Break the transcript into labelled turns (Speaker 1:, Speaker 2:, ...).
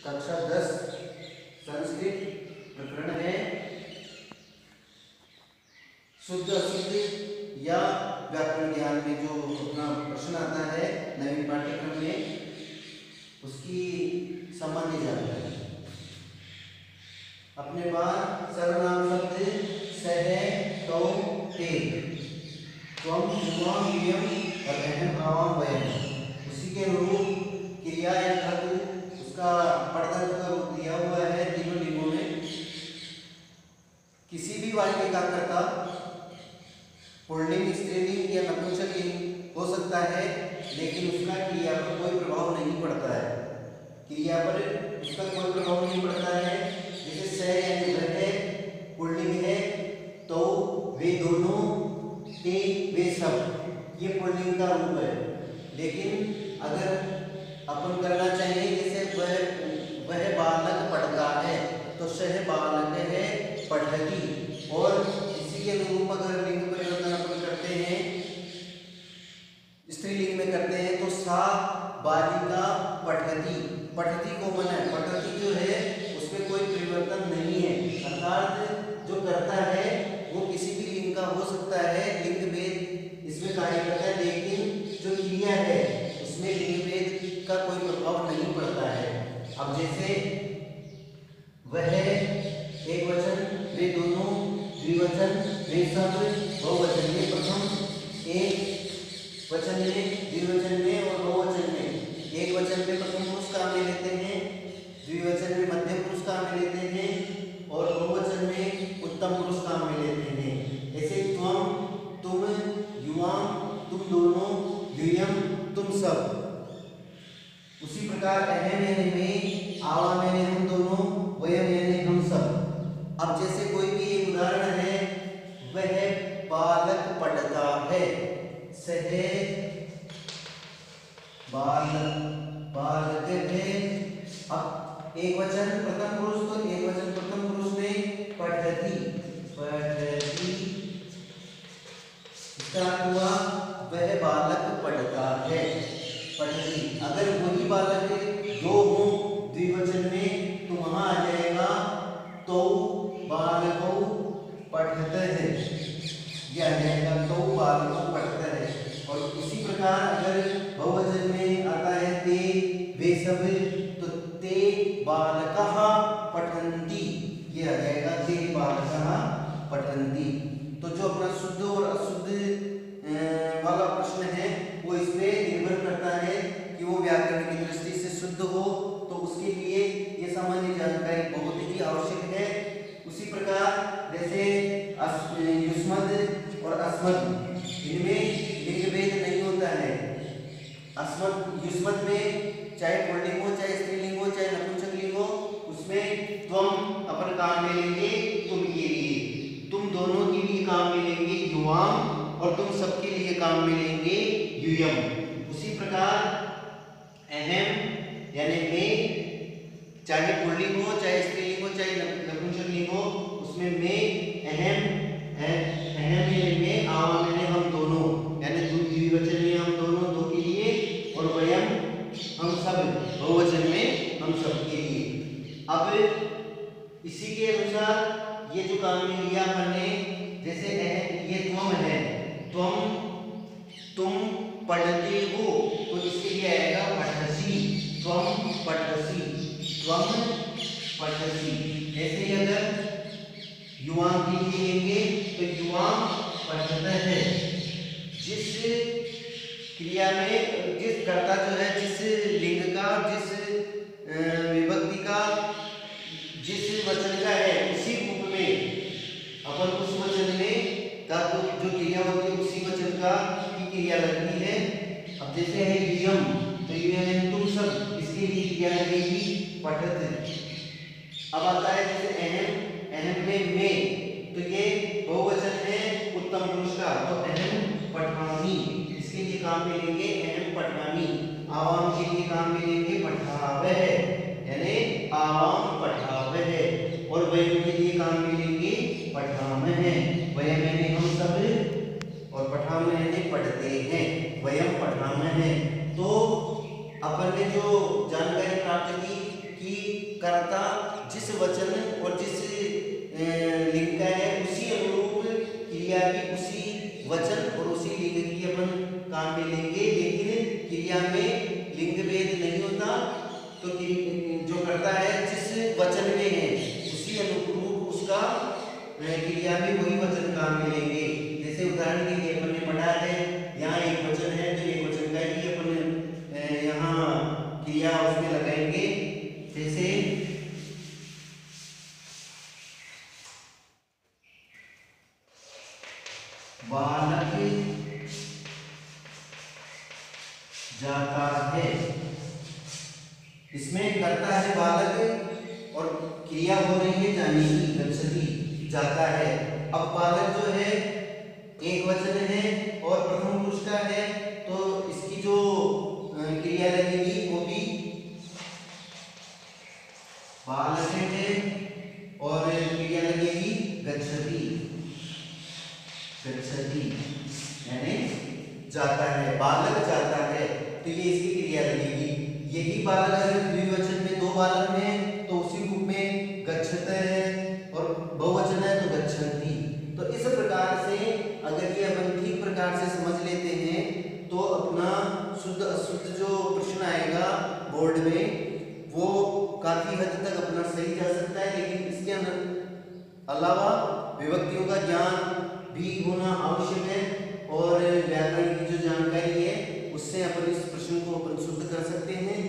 Speaker 1: कक्षा 10 संस्कृत प्रकरण है शुद्ध अशुद्ध या व्याकरण ज्ञान में जो अपना प्रश्न आता है नवीन पाठ्यक्रम में उसकी सामान्य जानकारी। अपने पास सर्वनाम शब्द सह तौ ते त्वम युवाम युयम और अहम आवाम वयम, उसी के अनुरूप क्रिया या धातु उसका पढ़ता का रूप दिया हुआ है तीनों लिंगों में। किसी भी वाक्य का कर्ता पुल्लिंग, स्त्रीलिंग या नपुंसकलिंग हो सकता है, लेकिन उसका क्रिया पर कोई प्रभाव नहीं पड़ता है। क्रिया पर उसका कोई प्रभाव नहीं पड़ता है। जैसे स यानी वह है, पुल्लिंग है, तो वे दोनों, ते वे सब, ये पुल्लिंग का रूप है। लेकिन अगर अपन करना चाहिए जैसे वह बालक पढ़ता है तो सह बालक है पढ़ती, और इसी के अनुरूप अगर लिंग परिवर्तन अपन करते हैं, स्त्रीलिंग में करते हैं तो सा बालिका पठती, पठती को मन है, पठती जो है उसमें कोई परिवर्तन नहीं है। अर्थात जो करता है वो किसी भी लिंग का हो सकता है, लिंग भेद इसमें कहा जाता है, लेकिन जो क्रिया है उसमें लिंग भेद का कोई प्रभाव नहीं पड़ता है। अब जैसे वह एक वचन, वे दोनों द्विवचन, वे सब बहुवचन में, प्रथम एक वचन में, द्विवचन में और बहुवचन में। एक वचन में प्रथम पुरुष काम में लेते हैं, द्विवचन में मध्यम पुरुष काम में लेते हैं और बहुवचन में उत्तम पुरुष काम में लेते हैं। ऐसे त्वम तुम, युवाम तुम दोनों, युयम तुम सब। उसी प्रकार अहम यानी मैं, आवाम यानी हम दोनों, वयम यानी हम सब। अब जैसे कोई भी एक उदाहरण है, वह बालक पढ़ता है, सह बालक है। अब एक वचन प्रथम पुरुष, तो एक वचन प्रथम पुरुष में पढ़ती, इसका हुआ वह बालक पढ़ता है, पढ़ती। अगर वही बालक दो हो द्विवचन में तो वहां आ जाएगा तो बालकों पढ़ते हैं, यह आ जाएगा तो बालकों पढ़ते हैं। और इसी प्रकार अगर बहुवचन में आता है ते वे सब, तो ते बालकः पठन्ति, यह आ जाएगा ते बालकः पठन्ति। तो जो अपना शुद्ध और अशुद्ध वाला प्रश्न है वो इस पे निर्भर करता है कि वो व्याकरण की दृष्टि से शुद्ध हो, तो उसके लिए ये सामान्य जानकारी बहुत ही आवश्यक है। उसी प्रकार जैसे युष्मद् और अस्मद्, इनमें लिंग भेद नहीं होता है। अस्मद् युष्मद् में चाहे पुल्लिंग हो, चाहे स्त्रीलिंग हो, चाहे नपुंसकलिंग हो, उसमें त्वम अपन काम में लेंगे तुम के लिए, तुम दोनों के लिए काम में लेंगे युवाम, और तुम सबके लिए काम में लेंगे युयम। उसी प्रकार अहम यानी मैं, चाहे पुल्लिंग हो, चाहे स्त्रीलिंग हो, चाहे नपुंसकलिंग हो, उसमें मैं अहम यानी मैं, आवाम यानी हम दोनों, यानी द्विवचन में हम दोनों, दो के लिए, और वयम हम सब, बहुवचन में हम सब के लिए। अब इसी के अनुसार ये जो काम में लिया हमने, जैसे ये त्वम है, त्वम तुम पढ़ते हो, तो इसके लिए आएगा पठसी, त्वम पठसी, त्वम पठसी। ऐसे ही अगर युवाम के लिए लेंगे तो युवाम पढ़ता है। जिस क्रिया में जिस कर्ता जो है, जिस लिंग का, जिस विभक्ति का, जिस वचन का है, उसी रूप में अपन उस वचन में का तो जो क्रिया होती है उसी वचन का की क्रिया लगती है। अब जैसे है युयम, तो युयम तुम सब, इसके लिए क्रिया लगेगी पठत। अब आता है जैसे अहम, अहम में मैं, तो ये बहुवचन है उत्तम पुरुष का, तो अहम पठामी, इसके लिए काम में लेंगे अहम पठामी। आवाम के लिए काम में लेंगे पठावह, यानी आवाम पठावह, और वयम के लिए काम में लेंगे पठामह, वयम यानी हम सब, और पठामह यानी पढ़ते हैं, वयम पठामह। तो अपन ने जो जानकारी प्राप्त की कि कर्ता जिस वचन और जिस लिंग का है उसी अनुरूप क्रिया भी उसी वचन और उसी लिंग की अपन काम में लेंगे, लेकिन क्रिया में लिंग भेद नहीं होता। तो जो कर्ता है जिस वचन में है उसी अनुरूप उसका क्रिया में वही वचन काम में लेंगे। जैसे उदाहरण के लिए अपन ने पढ़ा है यहाँ एक वचन है तो एक वचन का ही अपन यहाँ क्रिया उसमें लगाएंगे। जैसे बालक जाता है, इसमें करता है बालक और क्रिया हो रही है जाने की, गच्छति जाता है। अब बालक जो है एक वचन है और प्रथम पुरुष का है तो इसकी जो क्रिया लगेगी वो भी बालक है और क्रिया लगेगी गच्छति, गच्छति यानी जाता है, बालक जाता है तो ये इसकी क्रिया लगेगी। यही बालक अगर द्विवचन में दो बालक में तो उसी रूप में गच्छत है और बहुवचन है तो गच्छन्ति। तो इस प्रकार से अगर ये अपन ठीक प्रकार से समझ लेते हैं तो अपना शुद्ध अशुद्ध जो प्रश्न आएगा बोर्ड में वो काफी हद तक अपना सही जा सकता है। लेकिन इसके अलावा विभक्तियों का ज्ञान भी होना आवश्यक है और व्याकरण की जो जानकारी है उससे अपन इस प्रश्न को अपन शुद्ध कर सकते हैं।